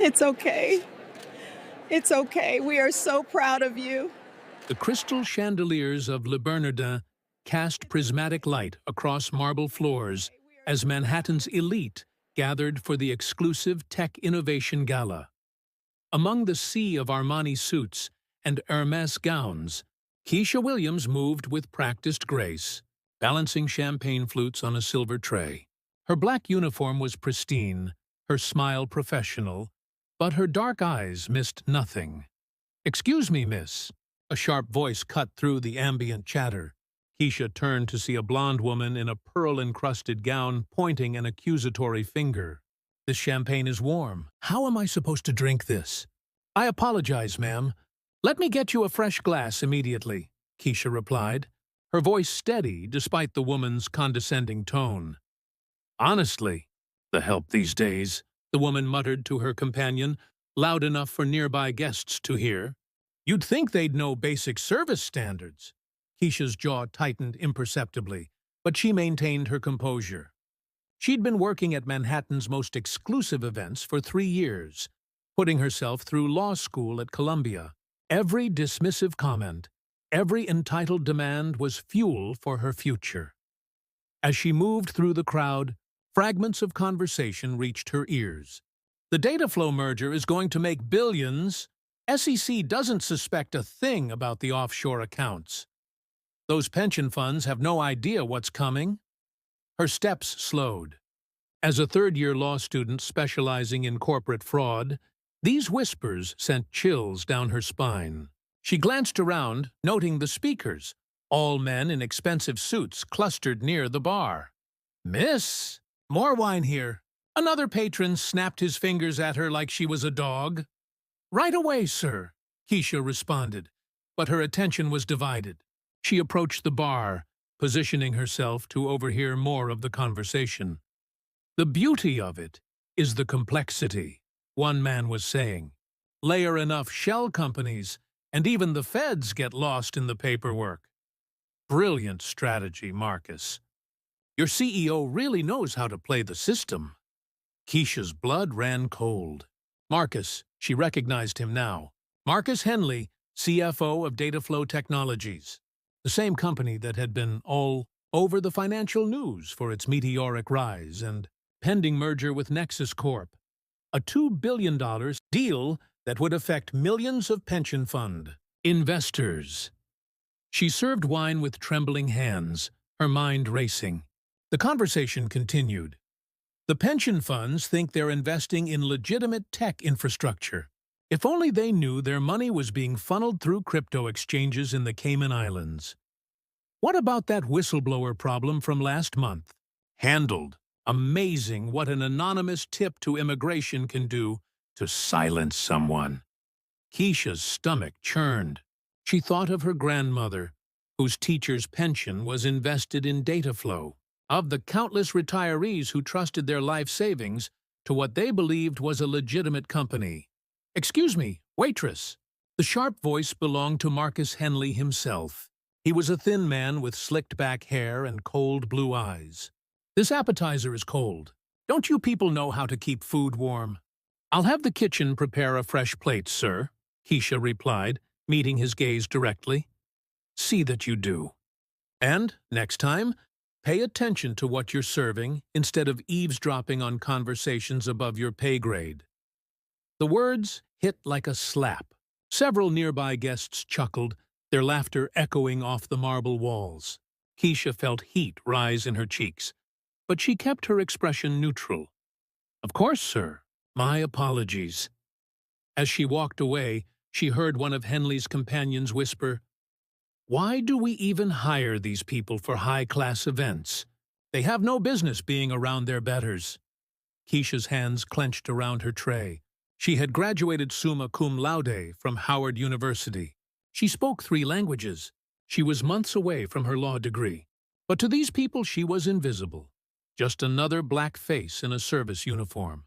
It's okay. It's okay. We are so proud of you. The crystal chandeliers of Le Bernardin cast prismatic light across marble floors as Manhattan's elite gathered for the exclusive Tech Innovation Gala. Among the sea of Armani suits and Hermès gowns, Keisha Williams moved with practiced grace, balancing champagne flutes on a silver tray. Her black uniform was pristine, her smile professional, but her dark eyes missed nothing. "Excuse me, miss." A sharp voice cut through the ambient chatter. Keisha turned to see a blonde woman in a pearl-encrusted gown pointing an accusatory finger. "This champagne is warm. How am I supposed to drink this?" "I apologize, ma'am. Let me get you a fresh glass immediately," Keisha replied, her voice steady despite the woman's condescending tone. "Honestly, the help these days," the woman muttered to her companion, loud enough for nearby guests to hear. "You'd think they'd know basic service standards." Keisha's jaw tightened imperceptibly, but she maintained her composure. She'd been working at Manhattan's most exclusive events for 3 years, putting herself through law school at Columbia. Every dismissive comment, every entitled demand was fuel for her future. As she moved through the crowd, fragments of conversation reached her ears. "The data flow merger is going to make billions. SEC doesn't suspect a thing about the offshore accounts. Those pension funds have no idea what's coming." Her steps slowed. As a third-year law student specializing in corporate fraud, these whispers sent chills down her spine. She glanced around, noting the speakers, all men in expensive suits clustered near the bar. "Miss, more wine here." Another patron snapped his fingers at her like she was a dog. "Right away, sir," Keisha responded, but her attention was divided. She approached the bar, positioning herself to overhear more of the conversation. "The beauty of it is the complexity," one man was saying. "Layer enough shell companies, and even the feds get lost in the paperwork." "Brilliant strategy, Marcus. Your CEO really knows how to play the system." Keisha's blood ran cold. Marcus, she recognized him now. Marcus Henley, CFO of Dataflow Technologies, the same company that had been all over the financial news for its meteoric rise and pending merger with Nexus Corp, a $2 billion deal that would affect millions of pension fund investors. She served wine with trembling hands, her mind racing. The conversation continued. "The pension funds think they're investing in legitimate tech infrastructure. If only they knew their money was being funneled through crypto exchanges in the Cayman Islands. What about that whistleblower problem from last month? Handled. Amazing what an anonymous tip to immigration can do to silence someone." Keisha's stomach churned. She thought of her grandmother, whose teacher's pension was invested in Dataflow, of the countless retirees who trusted their life savings to what they believed was a legitimate company. "Excuse me, waitress." The sharp voice belonged to Marcus Henley himself. He was a thin man with slicked-back hair and cold blue eyes. "This appetizer is cold. Don't you people know how to keep food warm?" "I'll have the kitchen prepare a fresh plate, sir," Keisha replied, meeting his gaze directly. "See that you do. And, next time, pay attention to what you're serving instead of eavesdropping on conversations above your pay grade." The words hit like a slap. Several nearby guests chuckled, their laughter echoing off the marble walls. Keisha felt heat rise in her cheeks, but she kept her expression neutral. "Of course, sir. My apologies." As she walked away, she heard one of Henley's companions whisper, "Why do we even hire these people for high-class events? They have no business being around their betters." Keisha's hands clenched around her tray. She had graduated summa cum laude from Howard University. She spoke 3 languages. She was months away from her law degree. But to these people she was invisible, just another black face in a service uniform.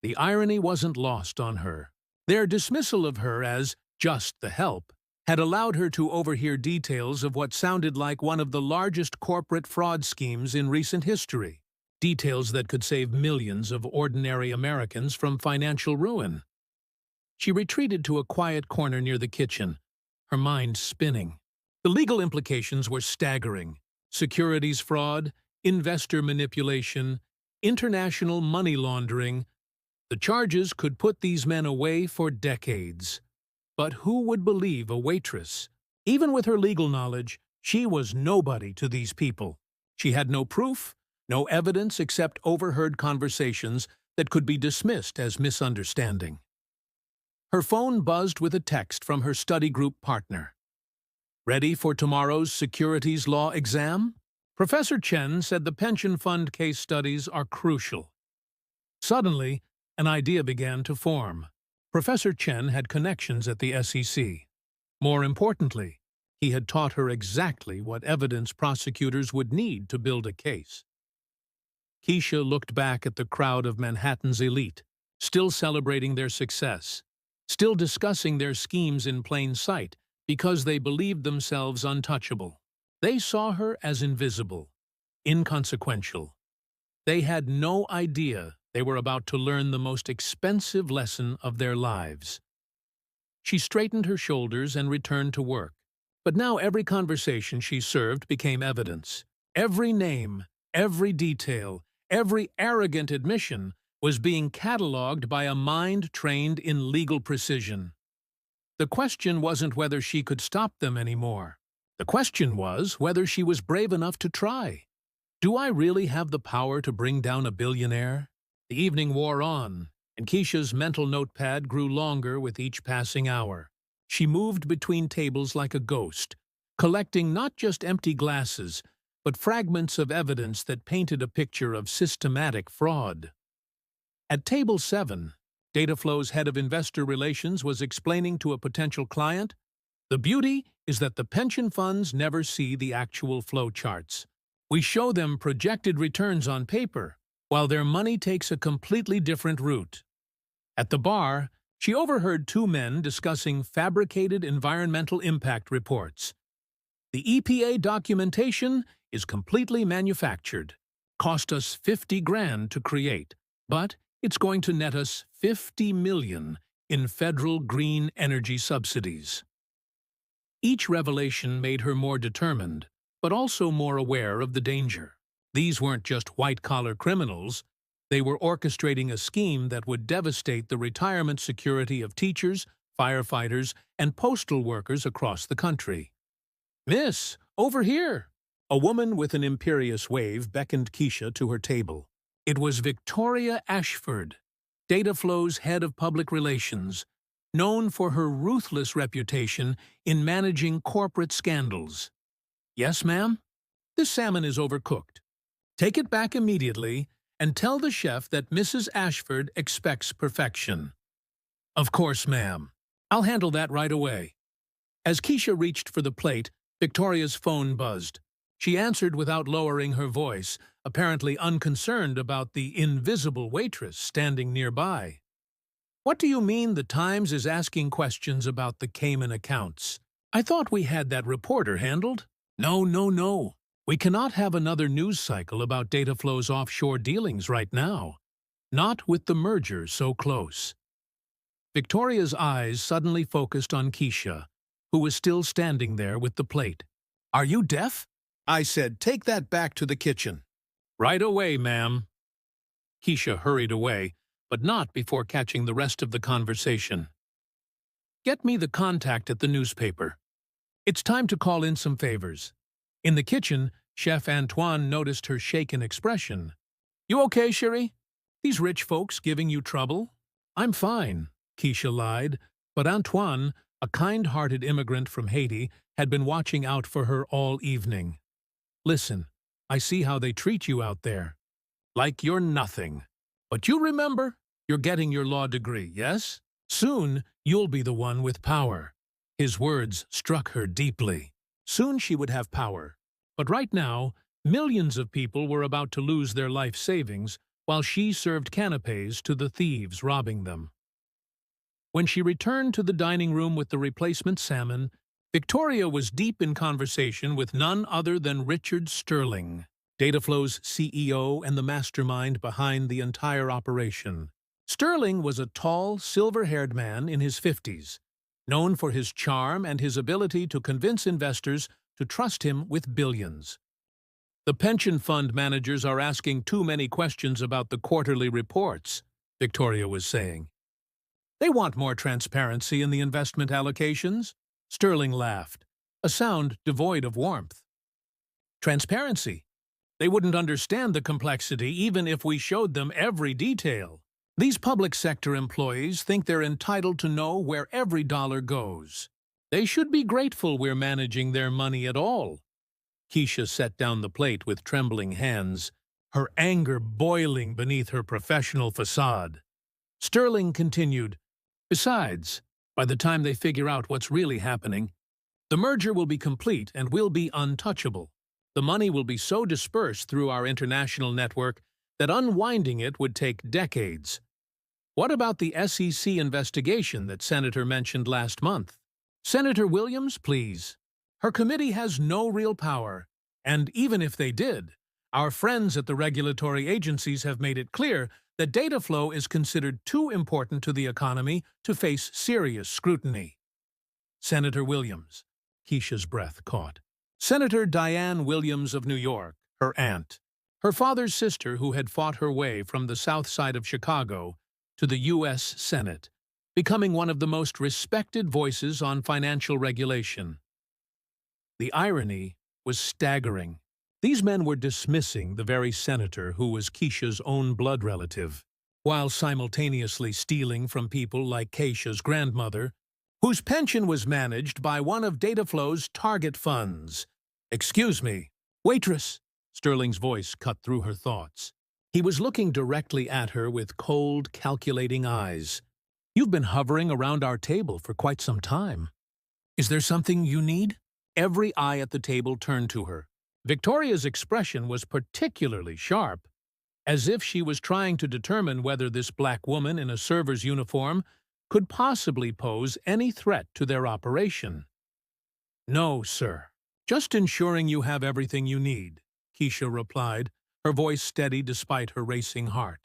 The irony wasn't lost on her. Their dismissal of her as just the help had allowed her to overhear details of what sounded like one of the largest corporate fraud schemes in recent history. details that could save millions of ordinary Americans from financial ruin. She retreated to a quiet corner near the kitchen, her mind spinning. The legal implications were staggering: securities fraud, investor manipulation, international money laundering. The charges could put these men away for decades. But who would believe a waitress? Even with her legal knowledge, she was nobody to these people. She had no proof, no evidence except overheard conversations that could be dismissed as misunderstanding. Her phone buzzed with a text from her study group partner. "Ready for tomorrow's securities law exam?" Professor Chen said the pension fund case studies are crucial. Suddenly, an idea began to form. Professor Chen had connections at the SEC. More importantly, he had taught her exactly what evidence prosecutors would need to build a case. Keisha looked back at the crowd of Manhattan's elite, still celebrating their success, still discussing their schemes in plain sight because they believed themselves untouchable. They saw her as invisible, inconsequential. They had no idea they were about to learn the most expensive lesson of their lives. She straightened her shoulders and returned to work. But now every conversation she served became evidence. Every name, every detail, every arrogant admission was being catalogued by a mind trained in legal precision. The question wasn't whether she could stop them anymore. The question was whether she was brave enough to try. Do I really have the power to bring down a billionaire? The evening wore on, and Keisha's mental notepad grew longer with each passing hour. She moved between tables like a ghost, collecting not just empty glasses, but fragments of evidence that painted a picture of systematic fraud. At table 7, Dataflow's head of investor relations was explaining to a potential client, "The beauty is that the pension funds never see the actual flow charts. We show them projected returns on paper, while their money takes a completely different route." At the bar, she overheard two men discussing fabricated environmental impact reports. "The EPA documentation is completely manufactured. Cost us 50 grand to create, but it's going to net us 50 million in federal green energy subsidies." Each revelation made her more determined, but also more aware of the danger. These weren't just white-collar criminals. They were orchestrating a scheme that would devastate the retirement security of teachers, firefighters, and postal workers across the country. "Miss, over here!" A woman with an imperious wave beckoned Keisha to her table. It was Victoria Ashford, Dataflow's head of public relations, known for her ruthless reputation in managing corporate scandals. "Yes, ma'am? This salmon is overcooked. Take it back immediately and tell the chef that Mrs. Ashford expects perfection." "Of course, ma'am. I'll handle that right away." As Keisha reached for the plate, Victoria's phone buzzed. She answered without lowering her voice, apparently unconcerned about the invisible waitress standing nearby. "What do you mean the Times is asking questions about the Cayman accounts? I thought we had that reporter handled." "No, no, no. We cannot have another news cycle about Dataflow's offshore dealings right now. Not with the merger so close." Victoria's eyes suddenly focused on Keisha, who was still standing there with the plate. "Are you deaf? I said take that back to the kitchen." "Right away, ma'am." Keisha hurried away, but not before catching the rest of the conversation. "Get me the contact at the newspaper. It's time to call in some favors." In the kitchen, Chef Antoine noticed her shaken expression. "You okay, Cherie? These rich folks giving you trouble?" "I'm fine," Keisha lied, but Antoine, a kind-hearted immigrant from Haiti, had been watching out for her all evening. "Listen, I see how they treat you out there. Like you're nothing. But you remember, you're getting your law degree, yes? Soon, you'll be the one with power." His words struck her deeply. Soon she would have power. But right now, millions of people were about to lose their life savings while she served canapés to the thieves robbing them. When she returned to the dining room with the replacement salmon, Victoria was deep in conversation with none other than Richard Sterling, Dataflow's CEO and the mastermind behind the entire operation. Sterling was a tall, silver-haired man in his 50s, known for his charm and his ability to convince investors to trust him with billions. "The pension fund managers are asking too many questions about the quarterly reports," Victoria was saying. "They want more transparency in the investment allocations." Sterling laughed, a sound devoid of warmth. "Transparency? They wouldn't understand the complexity even if we showed them every detail. These public sector employees think they're entitled to know where every dollar goes. They should be grateful we're managing their money at all." Keisha set down the plate with trembling hands, her anger boiling beneath her professional facade. Sterling continued, "Besides, by the time they figure out what's really happening, the merger will be complete and we'll be untouchable. The money will be so dispersed through our international network that unwinding it would take decades. What about the SEC investigation that Senator mentioned last month? Senator Williams, please. Her committee has no real power, and even if they did, our friends at the regulatory agencies have made it clear that data flow is considered too important to the economy to face serious scrutiny." Senator Williams. Keisha's breath caught. Senator Diane Williams of New York, her aunt. Her father's sister who had fought her way from the south side of Chicago to the U.S. Senate, becoming one of the most respected voices on financial regulation. The irony was staggering. These men were dismissing the very senator who was Keisha's own blood relative, while simultaneously stealing from people like Keisha's grandmother, whose pension was managed by one of Dataflow's target funds. "Excuse me, Waitress," Sterling's voice cut through her thoughts. He was looking directly at her with cold, calculating eyes. "You've been hovering around our table for quite some time. Is there something you need?" Every eye at the table turned to her. Victoria's expression was particularly sharp, as if she was trying to determine whether this black woman in a server's uniform could possibly pose any threat to their operation. "No, sir. Just ensuring you have everything you need," Keisha replied, her voice steady despite her racing heart.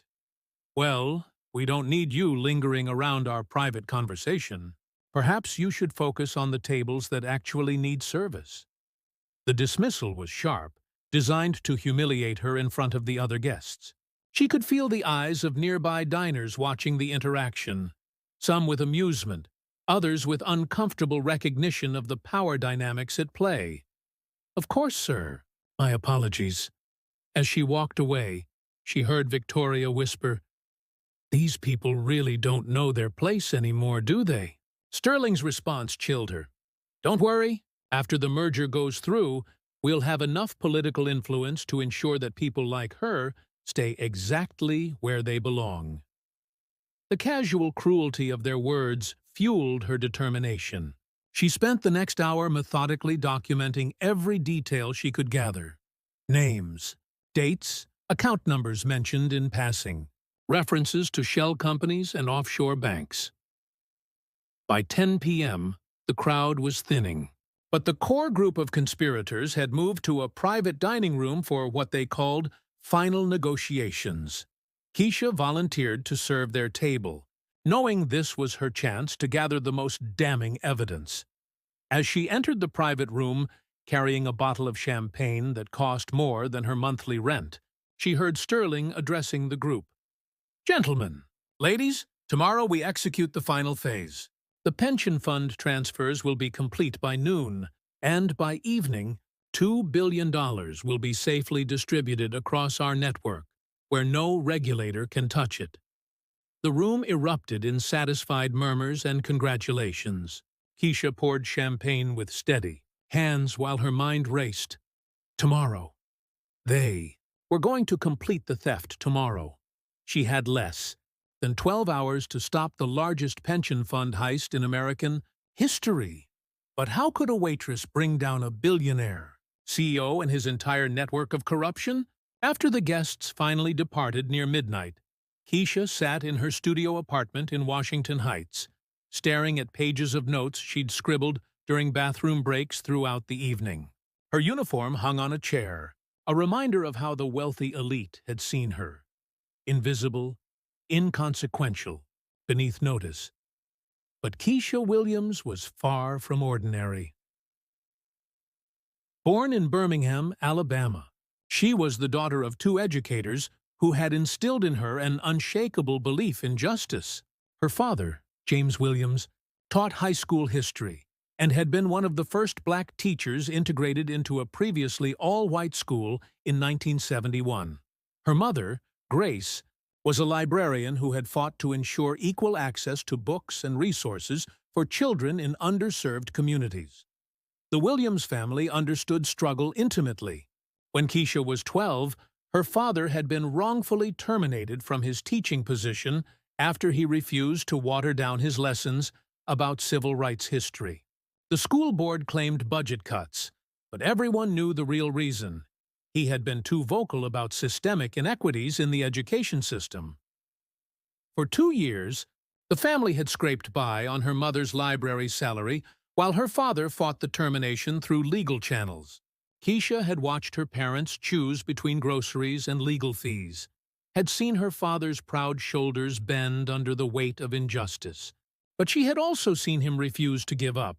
"Well, we don't need you lingering around our private conversation. Perhaps you should focus on the tables that actually need service." The dismissal was sharp, designed to humiliate her in front of the other guests. She could feel the eyes of nearby diners watching the interaction, some with amusement, others with uncomfortable recognition of the power dynamics at play. "Of course, sir. My apologies." As she walked away, she heard Victoria whisper, "These people really don't know their place anymore, do they?" Sterling's response chilled her. "Don't worry. After the merger goes through, we'll have enough political influence to ensure that people like her stay exactly where they belong." The casual cruelty of their words fueled her determination. She spent the next hour methodically documenting every detail she could gather. Names, dates, account numbers mentioned in passing, references to shell companies and offshore banks. By 10 p.m., the crowd was thinning. But the core group of conspirators had moved to a private dining room for what they called final negotiations. Keisha volunteered to serve their table, knowing this was her chance to gather the most damning evidence. As she entered the private room, carrying a bottle of champagne that cost more than her monthly rent, she heard Sterling addressing the group. "Gentlemen, ladies, tomorrow we execute the final phase. The pension fund transfers will be complete by noon, and by evening, $2 billion will be safely distributed across our network, where no regulator can touch it." The room erupted in satisfied murmurs and congratulations. Keisha poured champagne with steady hands while her mind raced. Tomorrow. They were going to complete the theft tomorrow. She had less than 12 hours to stop the largest pension fund heist in American history. But how could a waitress bring down a billionaire, CEO and his entire network of corruption? After the guests finally departed near midnight, Keisha sat in her studio apartment in Washington Heights, staring at pages of notes she'd scribbled during bathroom breaks throughout the evening. Her uniform hung on a chair, a reminder of how the wealthy elite had seen her, invisible, inconsequential, beneath notice. But Keisha Williams was far from ordinary. Born in Birmingham, Alabama, she was the daughter of two educators who had instilled in her an unshakable belief in justice. Her father, James Williams, taught high school history and had been one of the first black teachers integrated into a previously all-white school in 1971. Her mother, Grace, was a librarian who had fought to ensure equal access to books and resources for children in underserved communities. The Williams family understood struggle intimately. When Keisha was 12, her father had been wrongfully terminated from his teaching position after he refused to water down his lessons about civil rights history. The school board claimed budget cuts, but everyone knew the real reason. He had been too vocal about systemic inequities in the education system. For 2 years, the family had scraped by on her mother's library salary while her father fought the termination through legal channels. Keisha had watched her parents choose between groceries and legal fees, had seen her father's proud shoulders bend under the weight of injustice. But she had also seen him refuse to give up.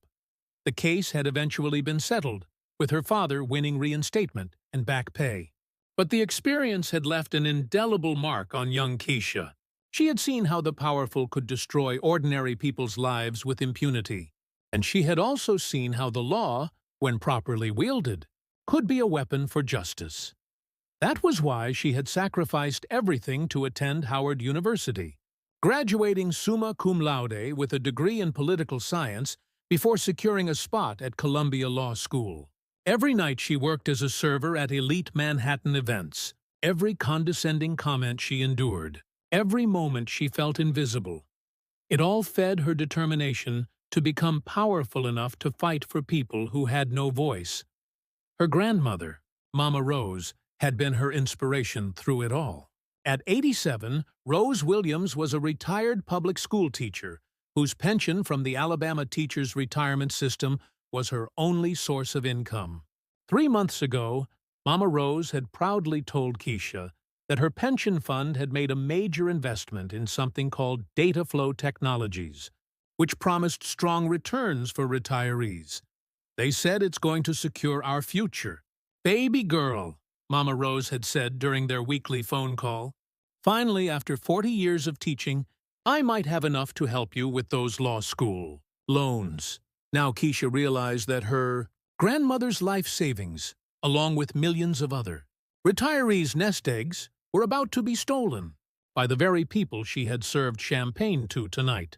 The case had eventually been settled, with her father winning reinstatement and back pay. But the experience had left an indelible mark on young Keisha. She had seen how the powerful could destroy ordinary people's lives with impunity. And she had also seen how the law, when properly wielded, could be a weapon for justice. That was why she had sacrificed everything to attend Howard University, graduating summa cum laude with a degree in political science before securing a spot at Columbia Law School. Every night she worked as a server at elite Manhattan events. Every condescending comment she endured. Every moment she felt invisible. It all fed her determination to become powerful enough to fight for people who had no voice. Her grandmother, Mama Rose, had been her inspiration through it all. At 87, Rose Williams was a retired public school teacher whose pension from the Alabama Teachers Retirement System was her only source of income. 3 months ago, Mama Rose had proudly told Keisha that her pension fund had made a major investment in something called data flow technologies, which promised strong returns for retirees. They said it's going to secure our future. Baby girl, Mama Rose had said during their weekly phone call. Finally, after 40 years of teaching, I might have enough to help you with those law school loans. Now Keisha realized that her grandmother's life savings, along with millions of other retirees' nest eggs, were about to be stolen by the very people she had served champagne to tonight.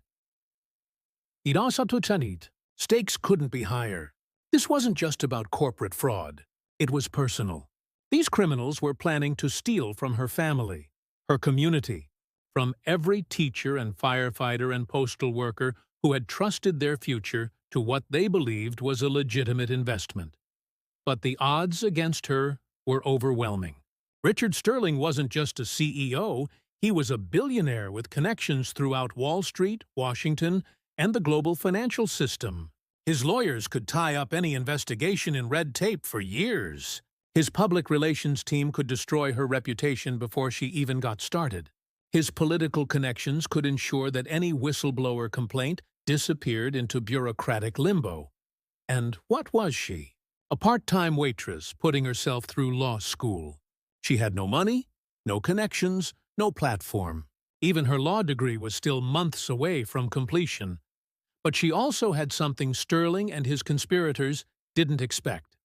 Stakes couldn't be higher. This wasn't just about corporate fraud. It was personal. These criminals were planning to steal from her family, her community, from every teacher and firefighter and postal worker who had trusted their future to what they believed was a legitimate investment. But the odds against her were overwhelming. Richard Sterling wasn't just a CEO, he was a billionaire with connections throughout Wall Street, Washington, and the global financial system. His lawyers could tie up any investigation in red tape for years. His public relations team could destroy her reputation before she even got started. His political connections could ensure that any whistleblower complaint disappeared into bureaucratic limbo. And what was she? A part-time waitress putting herself through law school. She had no money, no connections, no platform. Even her law degree was still months away from completion. But she also had something Sterling and his conspirators didn't expect.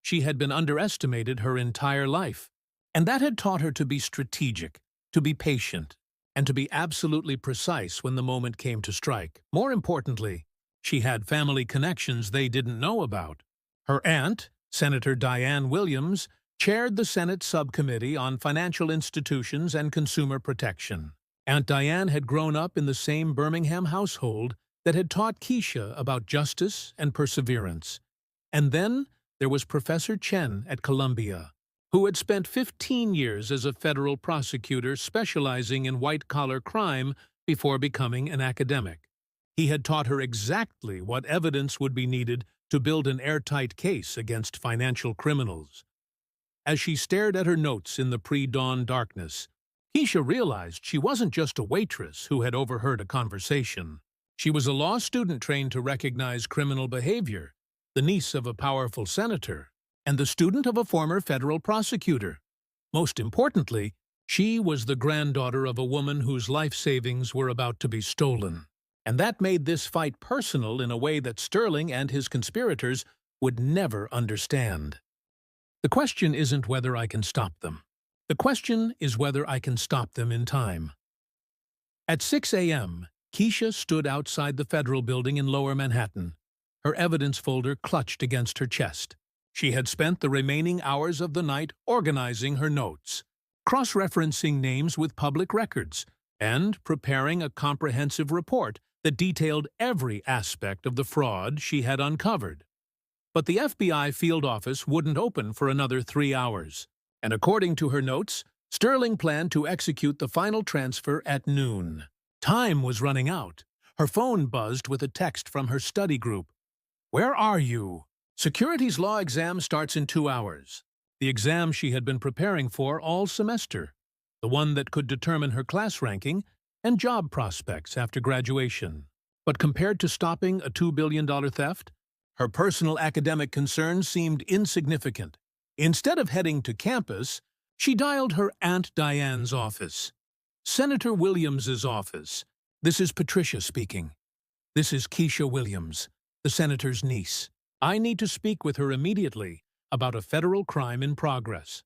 She had been underestimated her entire life, and that had taught her to be strategic, to be patient, and to be absolutely precise when the moment came to strike. More importantly, she had family connections they didn't know about. Her aunt, Senator Diane Williams, chaired the Senate Subcommittee on Financial Institutions and Consumer Protection. Aunt Diane had grown up in the same Birmingham household that had taught Keisha about justice and perseverance. And then there was Professor Chen at Columbia, who had spent 15 years as a federal prosecutor specializing in white-collar crime before becoming an academic. He had taught her exactly what evidence would be needed to build an airtight case against financial criminals. As she stared at her notes in the pre-dawn darkness, Keisha realized she wasn't just a waitress who had overheard a conversation. She was a law student trained to recognize criminal behavior, the niece of a powerful senator, and the student of a former federal prosecutor. Most importantly, she was the granddaughter of a woman whose life savings were about to be stolen. And that made this fight personal in a way that Sterling and his conspirators would never understand. The question isn't whether I can stop them. The question is whether I can stop them in time. At 6 a.m., Keisha stood outside the federal building in Lower Manhattan, her evidence folder clutched against her chest. She had spent the remaining hours of the night organizing her notes, cross-referencing names with public records, and preparing a comprehensive report that detailed every aspect of the fraud she had uncovered. But the FBI field office wouldn't open for another 3 hours, and according to her notes, Sterling planned to execute the final transfer at noon. Time was running out. Her phone buzzed with a text from her study group. "Where are you? Securities law exam starts in 2 hours." The exam she had been preparing for all semester, the one that could determine her class ranking and job prospects after graduation. But compared to stopping a $2 billion theft, her personal academic concerns seemed insignificant. Instead of heading to campus, she dialed her Aunt Diane's office. "Senator Williams's office. This is Patricia speaking. This is Keisha Williams, the senator's niece. I need to speak with her immediately about a federal crime in progress."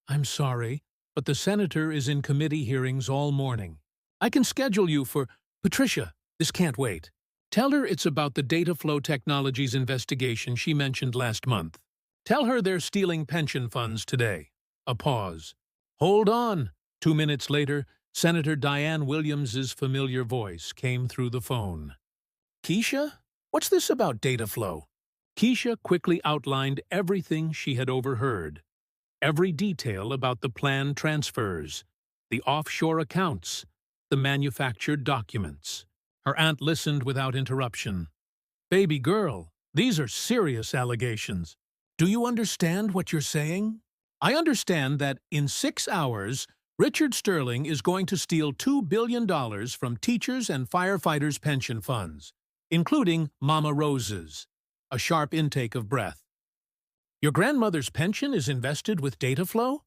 "I'm sorry, but the senator is in committee hearings all morning. I can schedule you for—" "Patricia, this can't wait. Tell her it's about the data flow technologies investigation she mentioned last month. Tell her they're stealing pension funds today." A pause. "Hold on." 2 minutes later, Senator Diane Williams's familiar voice came through the phone. "Keisha? What's this about data flow?" Keisha quickly outlined everything she had overheard. Every detail about the planned transfers, the offshore accounts, the manufactured documents. Her aunt listened without interruption. "Baby girl, these are serious allegations. Do you understand what you're saying? I understand that in 6 hours, Richard Sterling is going to steal $2 billion from teachers' and firefighters' pension funds, including Mama Rose's." A sharp intake of breath. "Your grandmother's pension is invested with data flow?"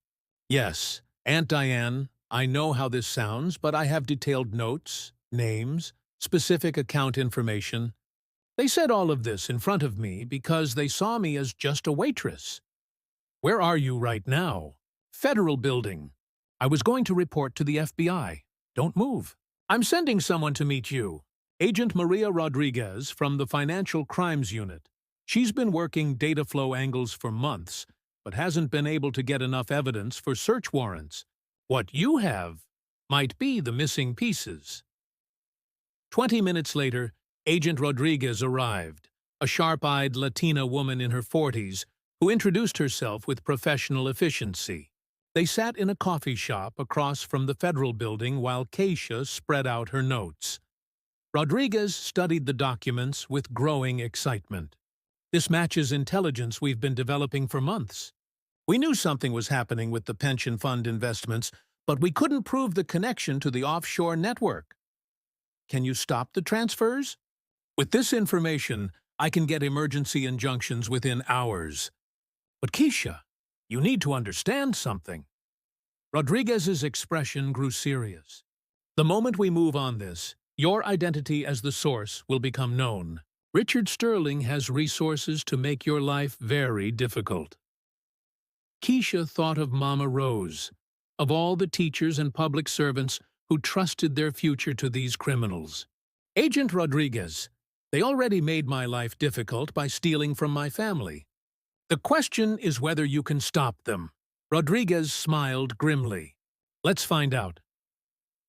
"Yes, Aunt Diane, I know how this sounds, but I have detailed notes, names, specific account information. They said all of this in front of me because they saw me as just a waitress." "Where are you right now?" "Federal building. I was going to report to the FBI. Don't move. I'm sending someone to meet you. Agent Maria Rodriguez from the Financial Crimes Unit. She's been working data flow angles for months, but hasn't been able to get enough evidence for search warrants. What you have might be the missing pieces." 20 minutes later, Agent Rodriguez arrived, a sharp-eyed Latina woman in her 40s who introduced herself with professional efficiency. They sat in a coffee shop across from the federal building while Keisha spread out her notes. Rodriguez studied the documents with growing excitement. "This matches intelligence we've been developing for months. We knew something was happening with the pension fund investments, but we couldn't prove the connection to the offshore network. Can you stop the transfers? With this information, I can get emergency injunctions within hours." "But Keisha, you need to understand something." Rodriguez's expression grew serious. "The moment we move on this, your identity as the source will become known. Richard Sterling has resources to make your life very difficult." Keisha thought of Mama Rose, of all the teachers and public servants who trusted their future to these criminals. "Agent Rodriguez, they already made my life difficult by stealing from my family. The question is whether you can stop them." Rodriguez smiled grimly. "Let's find out."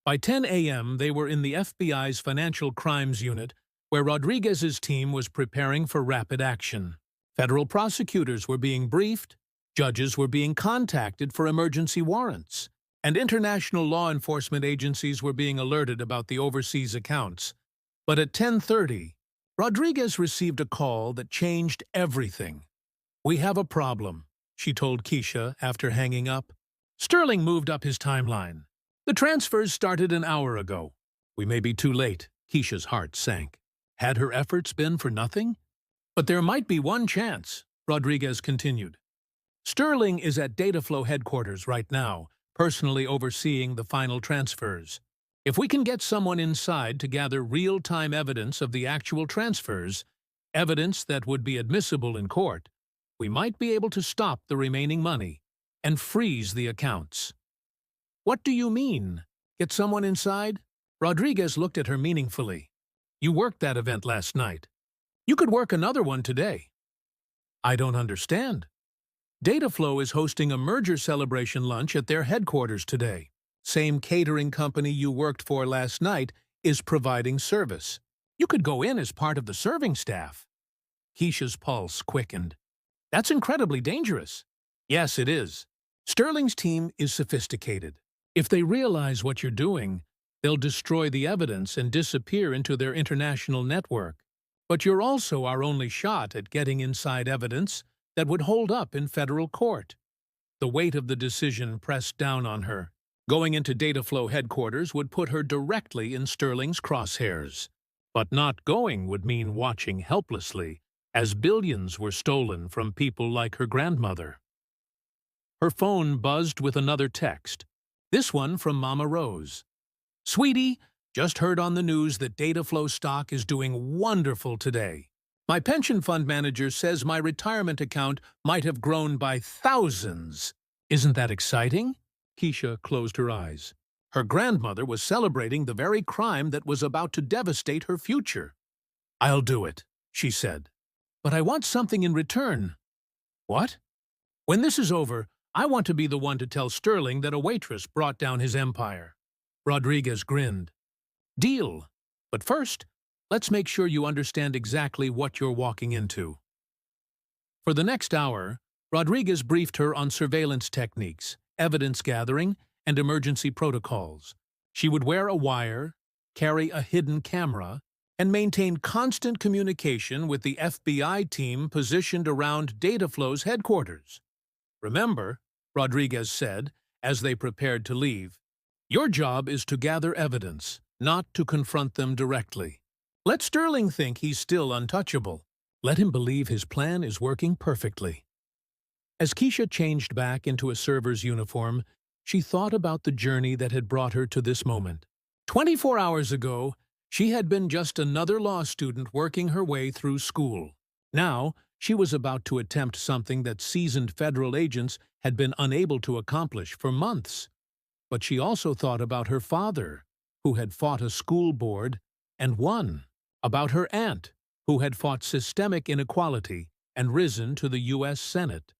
By 10 a.m., they were in the FBI's Financial Crimes Unit, where Rodriguez's team was preparing for rapid action. Federal prosecutors were being briefed, judges were being contacted for emergency warrants, and international law enforcement agencies were being alerted about the overseas accounts. But at 10:30, Rodriguez received a call that changed everything. "We have a problem. she told Keisha after hanging up. Sterling moved up his timeline. The transfers started an hour ago. We may be too late. Keisha's heart sank. Had her efforts been for nothing? But there might be one chance, Rodriguez continued. Sterling is at Dataflow headquarters right now, personally overseeing the final transfers. If we can get someone inside to gather real-time evidence of the actual transfers, evidence that would be admissible in court, we might be able to stop the remaining money and freeze the accounts. What do you mean? Get someone inside? Rodriguez looked at her meaningfully. You worked that event last night. You could work another one today. I don't understand. Dataflow is hosting a merger celebration lunch at their headquarters today. Same catering company you worked for last night is providing service. You could go in as part of the serving staff. Keisha's pulse quickened. That's incredibly dangerous. Yes, it is. Sterling's team is sophisticated. If they realize what you're doing, they'll destroy the evidence and disappear into their international network. But you're also our only shot at getting inside evidence that would hold up in federal court. The weight of the decision pressed down on her. Going into Dataflow headquarters would put her directly in Sterling's crosshairs. But not going would mean watching helplessly as billions were stolen from people like her grandmother. Her phone buzzed with another text, this one from Mama Rose. Sweetie, just heard on the news that Dataflow stock is doing wonderful today. My pension fund manager says my retirement account might have grown by thousands. Isn't that exciting? Keisha closed her eyes. Her grandmother was celebrating the very crime that was about to devastate her future. I'll do it, she said. But I want something in return. What? When this is over, I want to be the one to tell Sterling that a waitress brought down his empire. Rodriguez grinned. Deal. But first, let's make sure you understand exactly what you're walking into. For the next hour, Rodriguez briefed her on surveillance techniques, evidence gathering, and emergency protocols. She would wear a wire, carry a hidden camera, and maintain constant communication with the FBI team positioned around Dataflow's headquarters. Remember, Rodriguez said, as they prepared to leave, your job is to gather evidence, not to confront them directly. Let Sterling think he's still untouchable. Let him believe his plan is working perfectly. As Keisha changed back into a server's uniform, she thought about the journey that had brought her to this moment. 24 hours ago, she had been just another law student working her way through school. Now, she was about to attempt something that seasoned federal agents had been unable to accomplish for months. But she also thought about her father, who had fought a school board and won, about her aunt, who had fought systemic inequality and risen to the U.S. Senate,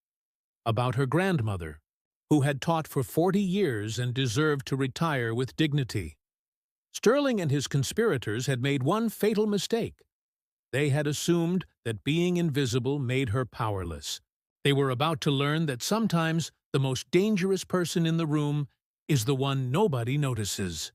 about her grandmother, who had taught for 40 years and deserved to retire with dignity. Sterling and his conspirators had made one fatal mistake. They had assumed that being invisible made her powerless. They were about to learn that sometimes the most dangerous person in the room is the one nobody notices.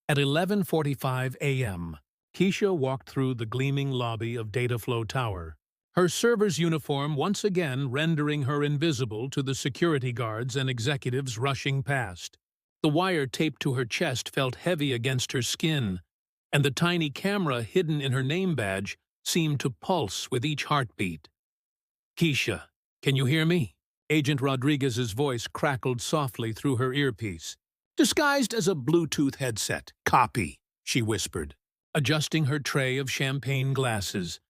At 11:45 a.m., Keisha walked through the gleaming lobby of Dataflow Tower, her server's uniform once again rendering her invisible to the security guards and executives rushing past. The wire taped to her chest felt heavy against her skin, and the tiny camera hidden in her name badge seemed to pulse with each heartbeat. Keisha, can you hear me? Agent Rodriguez's voice crackled softly through her earpiece. Disguised as a Bluetooth headset. Copy, she whispered, adjusting her tray of champagne glasses.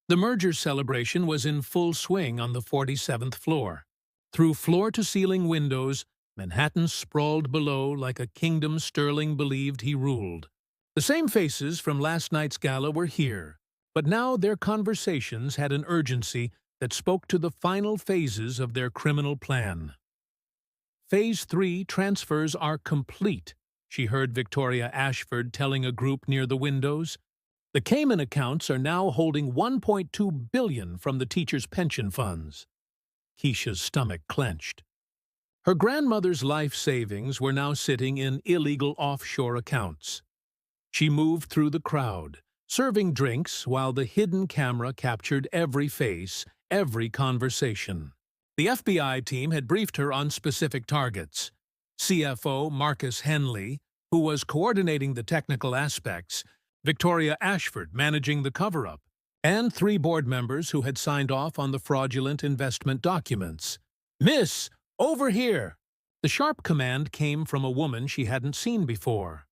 The merger celebration was in full swing on the 47th floor. Through floor-to-ceiling windows, Manhattan sprawled below like a kingdom Sterling believed he ruled. The same faces from last night's gala were here, but now their conversations had an urgency that spoke to the final phases of their criminal plan. Phase 3 transfers are complete, she heard Victoria Ashford telling a group near the windows. The Cayman accounts are now holding $1.2 billion from the teachers' pension funds. Keisha's stomach clenched. Her grandmother's life savings were now sitting in illegal offshore accounts. She moved through the crowd, serving drinks while the hidden camera captured every face, every conversation. The FBI team had briefed her on specific targets. CFO Marcus Henley, who was coordinating the technical aspects, Victoria Ashford managing the cover-up, and 3 board members who had signed off on the fraudulent investment documents. "Miss, over here!" The sharp command came from a woman she hadn't seen before.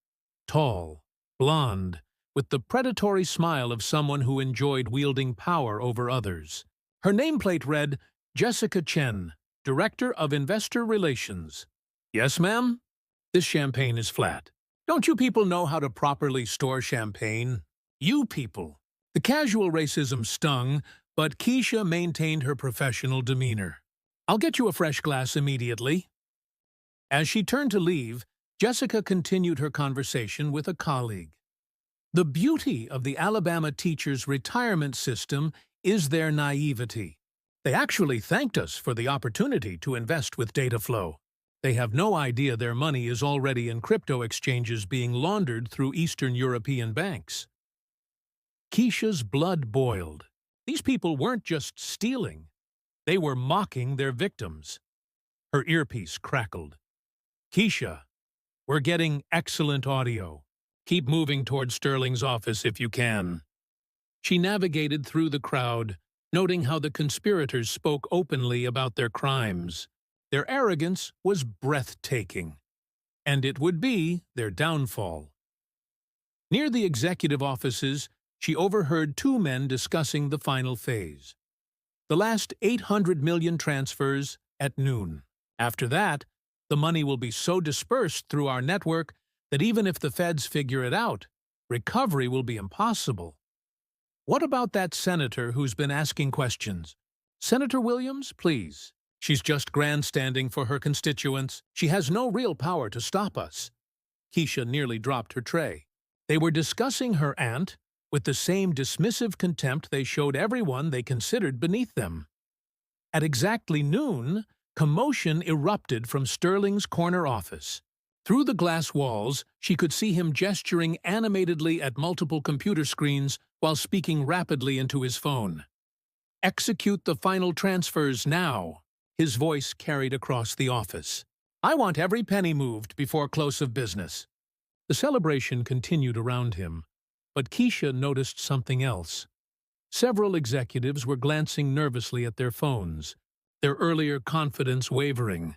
Tall, blonde, with the predatory smile of someone who enjoyed wielding power over others. Her nameplate read, Jessica Chen, Director of Investor Relations. "Yes, ma'am? This champagne is flat. Don't you people know how to properly store champagne? You people." The casual racism stung, but Keisha maintained her professional demeanor. "I'll get you a fresh glass immediately." As she turned to leave, Jessica continued her conversation with a colleague. The beauty of the Alabama teachers' retirement system is their naivety. They actually thanked us for the opportunity to invest with data flow. They have no idea their money is already in crypto exchanges being laundered through Eastern European banks. Keisha's blood boiled. These people weren't just stealing. They were mocking their victims. Her earpiece crackled. "Keisha, we're getting excellent audio. Keep moving toward Sterling's office if you can." She navigated through the crowd, noting how the conspirators spoke openly about their crimes. Their arrogance was breathtaking, and it would be their downfall. Near the executive offices, she overheard 2 men discussing the final phase. The last 800 million transfers at noon. After that, the money will be so dispersed through our network that even if the feds figure it out, recovery will be impossible. "What about that senator who's been asking questions? Senator Williams, please. She's just grandstanding for her constituents. She has no real power to stop us." Keisha nearly dropped her tray. They were discussing her aunt with the same dismissive contempt they showed everyone they considered beneath them. At exactly noon, commotion erupted from Sterling's corner office. Through the glass walls, she could see him gesturing animatedly at multiple computer screens while speaking rapidly into his phone. "Execute the final transfers now," his voice carried across the office. "I want every penny moved before close of business." The celebration continued around him, but Keisha noticed something else. Several executives were glancing nervously at their phones, their earlier confidence wavering.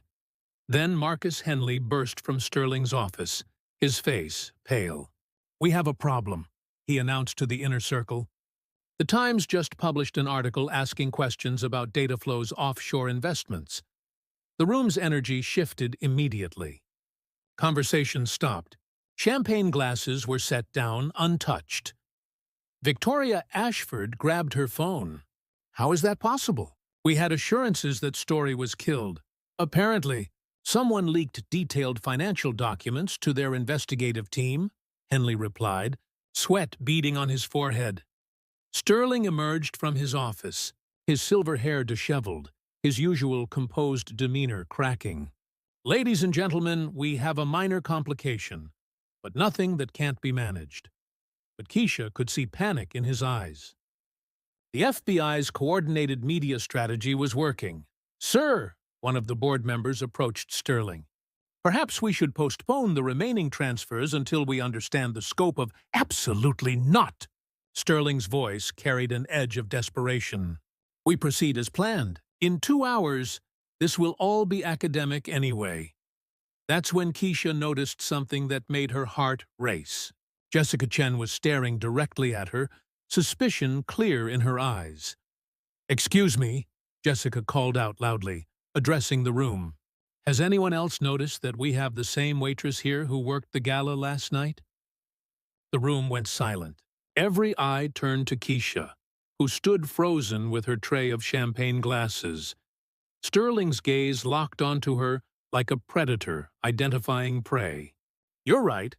Then Marcus Henley burst from Sterling's office, his face pale. "We have a problem," he announced to the inner circle. The Times just published an article asking questions about Dataflow's offshore investments. The room's energy shifted immediately. Conversation stopped. Champagne glasses were set down untouched. Victoria Ashford grabbed her phone. "How is that possible? We had assurances that Story was killed. Apparently, someone leaked detailed financial documents to their investigative team," Henley replied, sweat beading on his forehead. Sterling emerged from his office, his silver hair disheveled, his usual composed demeanor cracking. "Ladies and gentlemen, we have a minor complication, but nothing that can't be managed." But Keisha could see panic in his eyes. The FBI's coordinated media strategy was working. "Sir," one of the board members approached Sterling, "perhaps we should postpone the remaining transfers until we understand the scope of—" "Absolutely not!" Sterling's voice carried an edge of desperation. "We proceed as planned. In 2 hours, this will all be academic anyway." That's when Keisha noticed something that made her heart race. Jessica Chen was staring directly at her, suspicion clear in her eyes. "Excuse me," Jessica called out loudly, addressing the room. "Has anyone else noticed that we have the same waitress here who worked the gala last night?" The room went silent. Every eye turned to Keisha, who stood frozen with her tray of champagne glasses. Sterling's gaze locked onto her like a predator identifying prey. "You're right.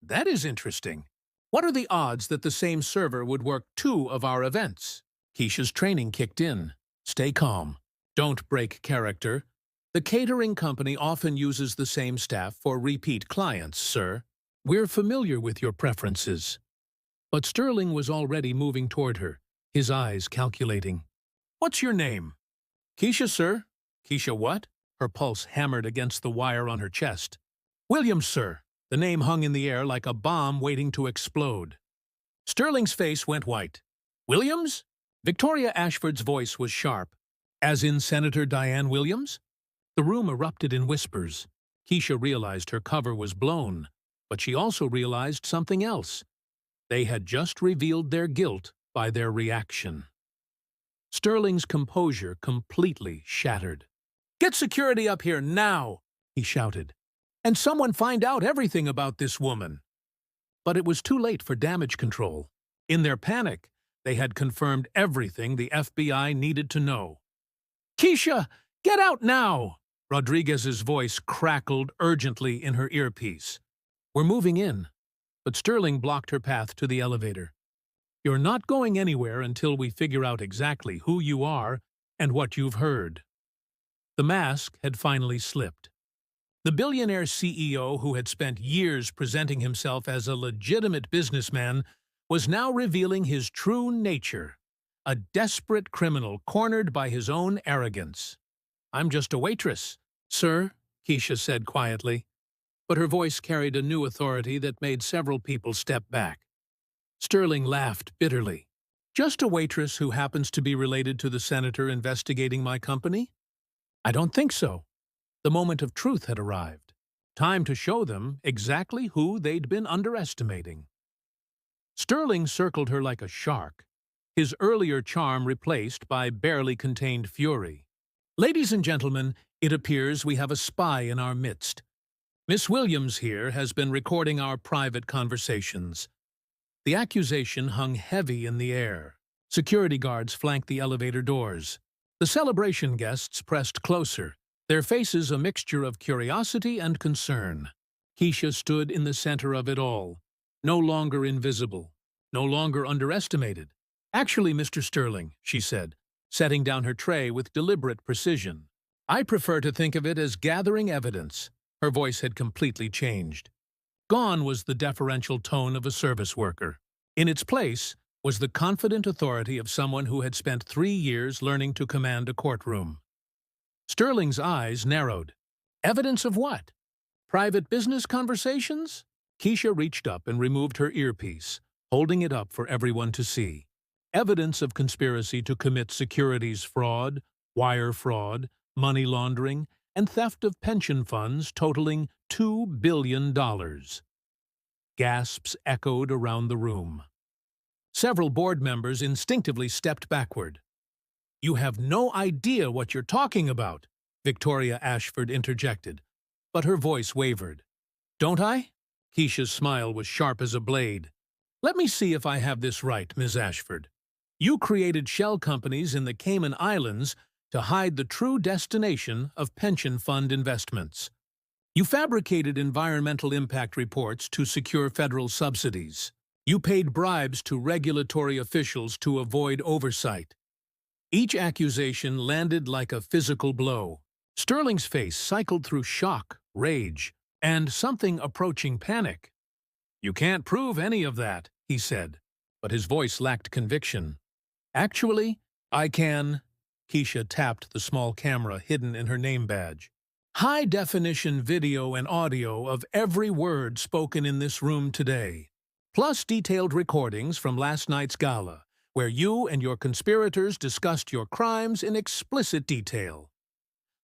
That is interesting. What are the odds that the same server would work 2 of our events?" Keisha's training kicked in. "Stay calm. Don't break character. The catering company often uses the same staff for repeat clients, sir. We're familiar with your preferences." But Sterling was already moving toward her, his eyes calculating. "What's your name?" "Keisha, sir. Keisha what? Her pulse hammered against the wire on her chest. Williams, sir. The name hung in the air like a bomb waiting to explode. Sterling's face went white. Williams? Victoria Ashford's voice was sharp. As in Senator Diane Williams? The room erupted in whispers. Keisha realized her cover was blown, but she also realized something else. They had just revealed their guilt by their reaction. Sterling's composure completely shattered. "Get security up here now!" he shouted. "And someone find out everything about this woman." But it was too late for damage control. In their panic, they had confirmed everything the FBI needed to know. "Keisha, get out now!" Rodriguez's voice crackled urgently in her earpiece. "We're moving in." But Sterling blocked her path to the elevator. "You're not going anywhere until we figure out exactly who you are and what you've heard." The mask had finally slipped. The billionaire CEO who had spent years presenting himself as a legitimate businessman was now revealing his true nature, a desperate criminal cornered by his own arrogance. "I'm just a waitress, sir," Keisha said quietly, but her voice carried a new authority that made several people step back. Sterling laughed bitterly. "Just a waitress who happens to be related to the senator investigating my company? I don't think so." The moment of truth had arrived. Time to show them exactly who they'd been underestimating. Sterling circled her like a shark, his earlier charm replaced by barely contained fury. "Ladies and gentlemen, it appears we have a spy in our midst. Miss Williams here has been recording our private conversations." The accusation hung heavy in the air. Security guards flanked the elevator doors. The celebration guests pressed closer, their faces a mixture of curiosity and concern. Keisha stood in the center of it all, no longer invisible, no longer underestimated. "Actually, Mr. Sterling," she said, setting down her tray with deliberate precision, "I prefer to think of it as gathering evidence." Her voice had completely changed. Gone was the deferential tone of a service worker. In its place was the confident authority of someone who had spent 3 years learning to command a courtroom. Sterling's eyes narrowed. "Evidence of what? Private business conversations?" Keisha reached up and removed her earpiece, holding it up for everyone to see. "Evidence of conspiracy to commit securities fraud, wire fraud, money laundering, and theft of pension funds totaling $2 billion. Gasps echoed around the room. Several board members instinctively stepped backward. "You have no idea what you're talking about," Victoria Ashford interjected, but her voice wavered. "Don't I?" Keisha's smile was sharp as a blade. "Let me see if I have this right, Ms. Ashford. You created shell companies in the Cayman Islands to hide the true destination of pension fund investments. You fabricated environmental impact reports to secure federal subsidies. You paid bribes to regulatory officials to avoid oversight." Each accusation landed like a physical blow. Sterling's face cycled through shock, rage, and something approaching panic. "You can't prove any of that," he said, but his voice lacked conviction. "Actually, I can." Keisha tapped the small camera hidden in her name badge. "High-definition video and audio of every word spoken in this room today, plus detailed recordings from last night's gala, where you and your conspirators discussed your crimes in explicit detail."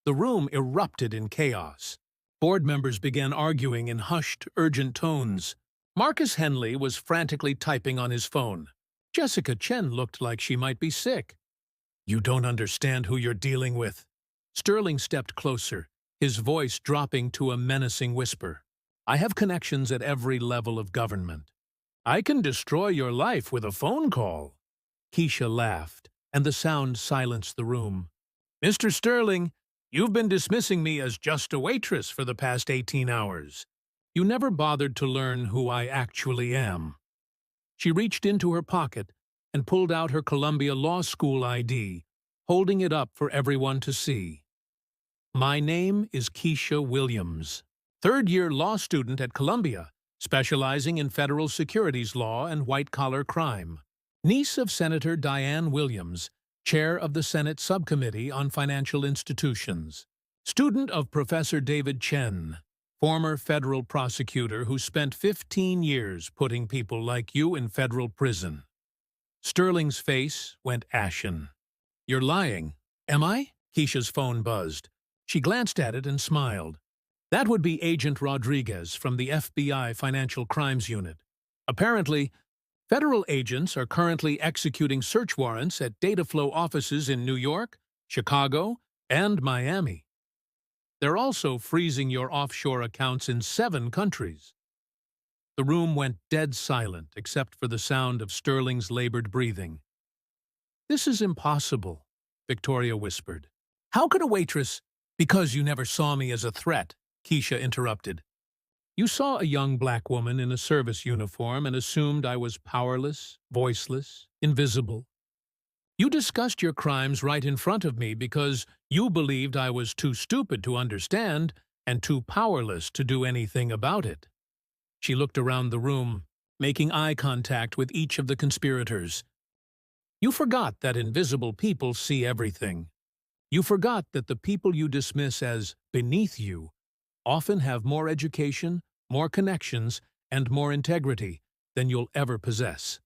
The room erupted in chaos. Board members began arguing in hushed, urgent tones. Marcus Henley was frantically typing on his phone. Jessica Chen looked like she might be sick. "You don't understand who you're dealing with." Sterling stepped closer, his voice dropping to a menacing whisper. "I have connections at every level of government. I can destroy your life with a phone call." Keisha laughed, and the sound silenced the room. "Mr. Sterling, you've been dismissing me as just a waitress for the past 18 hours. You never bothered to learn who I actually am." She reached into her pocket and pulled out her Columbia Law School ID, holding it up for everyone to see. "My name is Keisha Williams, third-year law student at Columbia, specializing in federal securities law and white-collar crime. Niece of Senator Diane Williams, chair of the Senate Subcommittee on Financial Institutions, student of Professor David Chen, former federal prosecutor who spent 15 years putting people like you in federal prison. Sterling's face went ashen. "You're lying." "Am I?" Keisha's phone buzzed. She glanced at it and smiled. That would be Agent Rodriguez from the FBI Financial Crimes Unit. Apparently, federal agents are currently executing search warrants at data flow offices in New York, Chicago, and Miami. They're also freezing your offshore accounts in 7 countries. The room went dead silent except for the sound of Sterling's labored breathing. "This is impossible," Victoria whispered. "How could a waitress—" "Because you never saw me as a threat," Keisha interrupted. "You saw a young black woman in a service uniform and assumed I was powerless, voiceless, invisible. You discussed your crimes right in front of me because you believed I was too stupid to understand and too powerless to do anything about it." She looked around the room, making eye contact with each of the conspirators. "You forgot that invisible people see everything. You forgot that the people you dismiss as beneath you often have more education, more connections, and more integrity than you'll ever possess."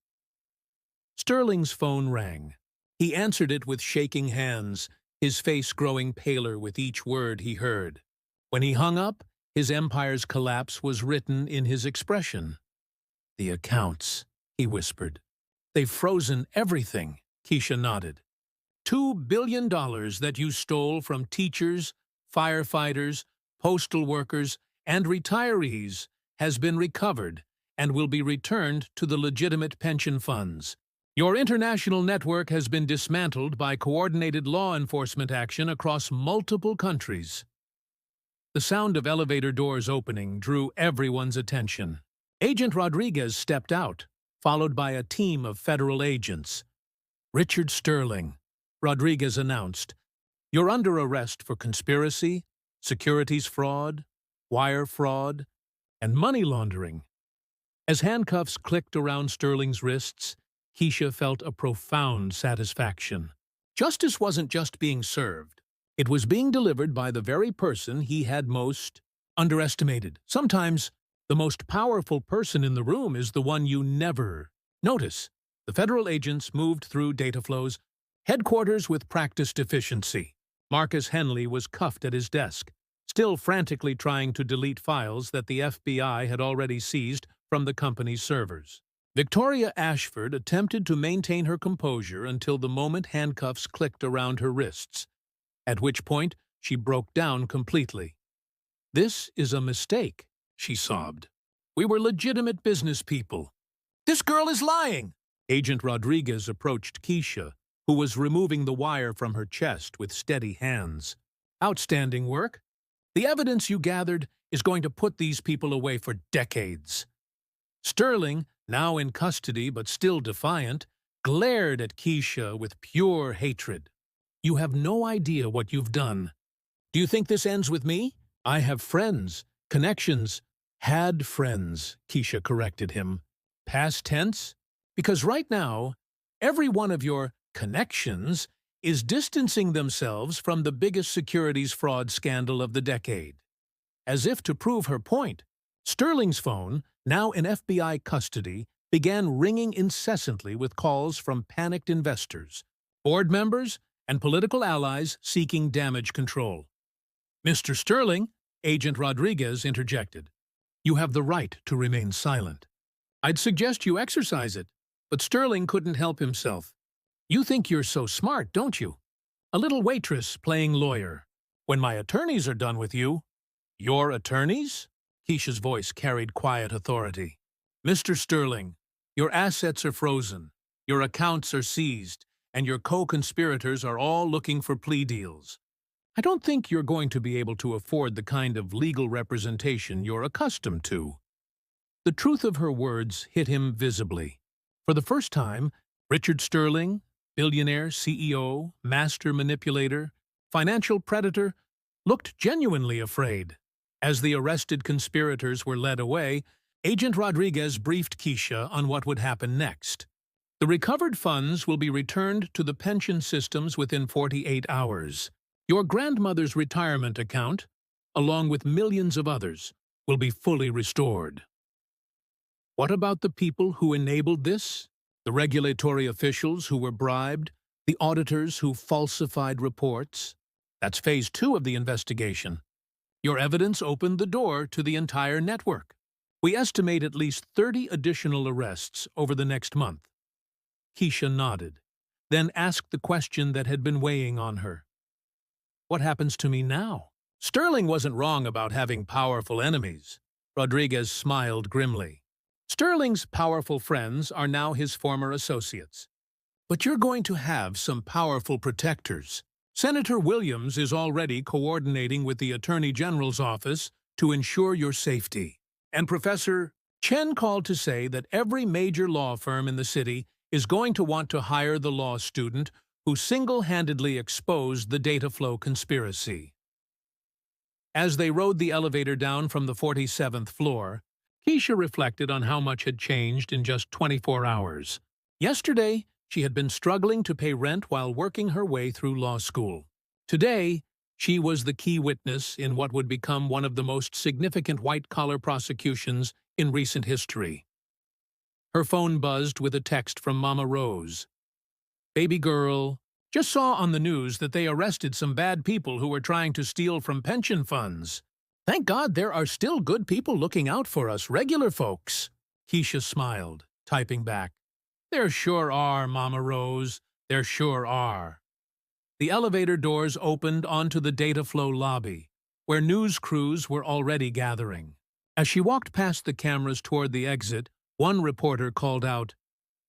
Sterling's phone rang. He answered it with shaking hands, his face growing paler with each word he heard. When he hung up, his empire's collapse was written in his expression. "The accounts," he whispered. "They've frozen everything," Keisha nodded. $2 billion that you stole from teachers, firefighters, postal workers, and retirees has been recovered and will be returned to the legitimate pension funds. Your international network has been dismantled by coordinated law enforcement action across multiple countries." The sound of elevator doors opening drew everyone's attention. Agent Rodriguez stepped out, followed by a team of federal agents. "Richard Sterling," Rodriguez announced, "you're under arrest for conspiracy, securities fraud, wire fraud, and money laundering." As handcuffs clicked around Sterling's wrists, Keisha felt a profound satisfaction. Justice wasn't just being served. It was being delivered by the very person he had most underestimated. Sometimes, the most powerful person in the room is the one you never notice. The federal agents moved through data flows, headquarters with practiced efficiency. Marcus Henley was cuffed at his desk, still frantically trying to delete files that the FBI had already seized from the company's servers. Victoria Ashford attempted to maintain her composure until the moment handcuffs clicked around her wrists, at which point she broke down completely. "This is a mistake," she sobbed. "We were legitimate business people." "This girl is lying!" Agent Rodriguez approached Keisha, who was removing the wire from her chest with steady hands. "Outstanding work. The evidence you gathered is going to put these people away for decades." Sterling, now in custody but still defiant, glared at Keisha with pure hatred. "You have no idea what you've done. Do you think this ends with me? I have friends, connections." "Had friends," Keisha corrected him. "Past tense? Because right now, every one of your connections is distancing themselves from the biggest securities fraud scandal of the decade." As if to prove her point, Sterling's phone, now in FBI custody, began ringing incessantly with calls from panicked investors, board members, and political allies seeking damage control. "Mr. Sterling," Agent Rodriguez interjected, "you have the right to remain silent. I'd suggest you exercise it." But Sterling couldn't help himself. "You think you're so smart, don't you? A little waitress playing lawyer. When my attorneys are done with you—" "Your attorneys?" Keisha's voice carried quiet authority. "Mr. Sterling, your assets are frozen, your accounts are seized, and your co-conspirators are all looking for plea deals. I don't think you're going to be able to afford the kind of legal representation you're accustomed to." The truth of her words hit him visibly. For the first time, Richard Sterling, billionaire, CEO, master manipulator, financial predator, looked genuinely afraid. As the arrested conspirators were led away, Agent Rodriguez briefed Keisha on what would happen next. The recovered funds will be returned to the pension systems within 48 hours. Your grandmother's retirement account, along with millions of others, will be fully restored. What about the people who enabled this? The regulatory officials who were bribed? The auditors who falsified reports? That's phase 2 of the investigation. Your evidence opened the door to the entire network. We estimate at least 30 additional arrests over the next month. Keisha nodded, then asked the question that had been weighing on her. What happens to me now? Sterling wasn't wrong about having powerful enemies. Rodriguez smiled grimly. Sterling's powerful friends are now his former associates. But you're going to have some powerful protectors. Senator Williams is already coordinating with the Attorney General's office to ensure your safety. And Professor Chen called to say that every major law firm in the city is going to want to hire the law student who single-handedly exposed the data flow conspiracy. As they rode the elevator down from the 47th floor, Keisha reflected on how much had changed in just 24 hours. Yesterday, she had been struggling to pay rent while working her way through law school. Today, she was the key witness in what would become one of the most significant white-collar prosecutions in recent history. Her phone buzzed with a text from Mama Rose. "Baby girl, just saw on the news that they arrested some bad people who were trying to steal from pension funds. Thank God there are still good people looking out for us regular folks." Keisha smiled, typing back, "There sure are, Mama Rose. There sure are." The elevator doors opened onto the data flow lobby, where news crews were already gathering. As she walked past the cameras toward the exit, one reporter called out,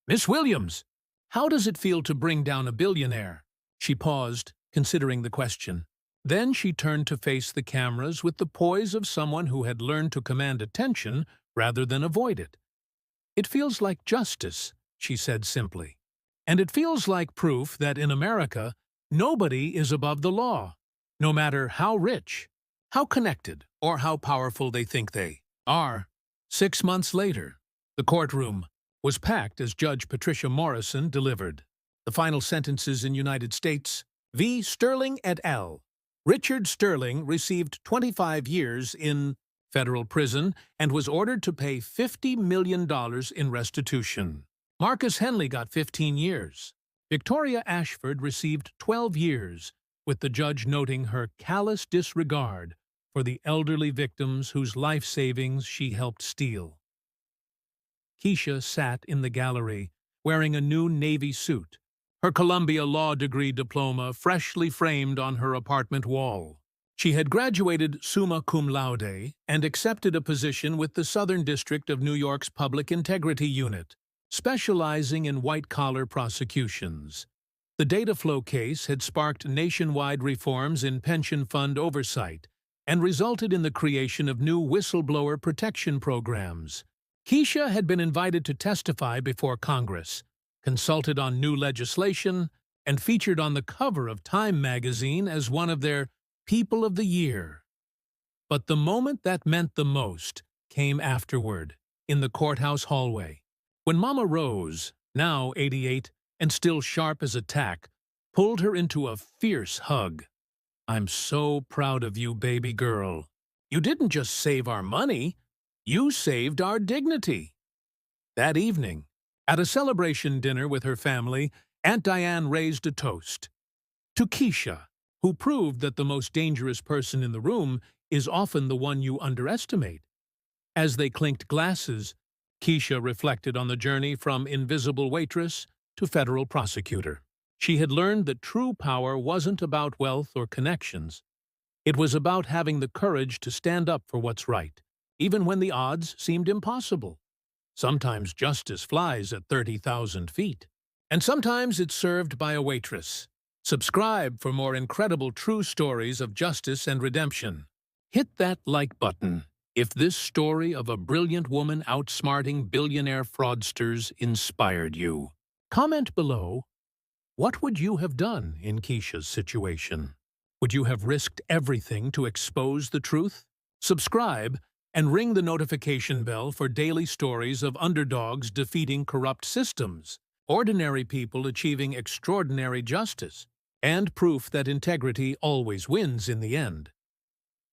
"Miss Williams, how does it feel to bring down a billionaire?" She paused, considering the question. Then she turned to face the cameras with the poise of someone who had learned to command attention rather than avoid it. "It feels like justice," she said simply. "And it feels like proof that in America, nobody is above the law, no matter how rich, how connected, or how powerful they think they are." 6 months later, the courtroom was packed as Judge Patricia Morrison delivered the final sentences in United States v. Sterling et al. Richard Sterling received 25 years in federal prison and was ordered to pay $50 million in restitution. Marcus Henley got 15 years. Victoria Ashford received 12 years, with the judge noting her callous disregard for the elderly victims whose life savings she helped steal. Keisha sat in the gallery, wearing a new Navy suit, her Columbia Law degree diploma freshly framed on her apartment wall. She had graduated summa cum laude and accepted a position with the Southern District of New York's Public Integrity Unit, specializing in white-collar prosecutions. The data flow case had sparked nationwide reforms in pension fund oversight and resulted in the creation of new whistleblower protection programs. Keisha had been invited to testify before Congress, consulted on new legislation, and featured on the cover of Time magazine as one of their People of the Year. But the moment that meant the most came afterward, in the courthouse hallway, when Mama Rose, now 88 and still sharp as a tack, pulled her into a fierce hug. "I'm so proud of you, baby girl. You didn't just save our money, you saved our dignity." That evening, at a celebration dinner with her family, Aunt Diane raised a toast to Keisha, who proved that the most dangerous person in the room is often the one you underestimate. As they clinked glasses, Keisha reflected on the journey from invisible waitress to federal prosecutor. She had learned that true power wasn't about wealth or connections. It was about having the courage to stand up for what's right, even when the odds seemed impossible. Sometimes justice flies at 30,000 feet, and sometimes it's served by a waitress. Subscribe for more incredible true stories of justice and redemption. Hit that like button if this story of a brilliant woman outsmarting billionaire fraudsters inspired you. Comment below, what would you have done in Keisha's situation? Would you have risked everything to expose the truth? Subscribe and ring the notification bell for daily stories of underdogs defeating corrupt systems. ordinary people achieving extraordinary justice, and proof that integrity always wins in the end.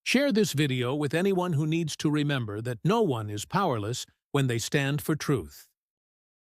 Share this video with anyone who needs to remember that no one is powerless when they stand for truth.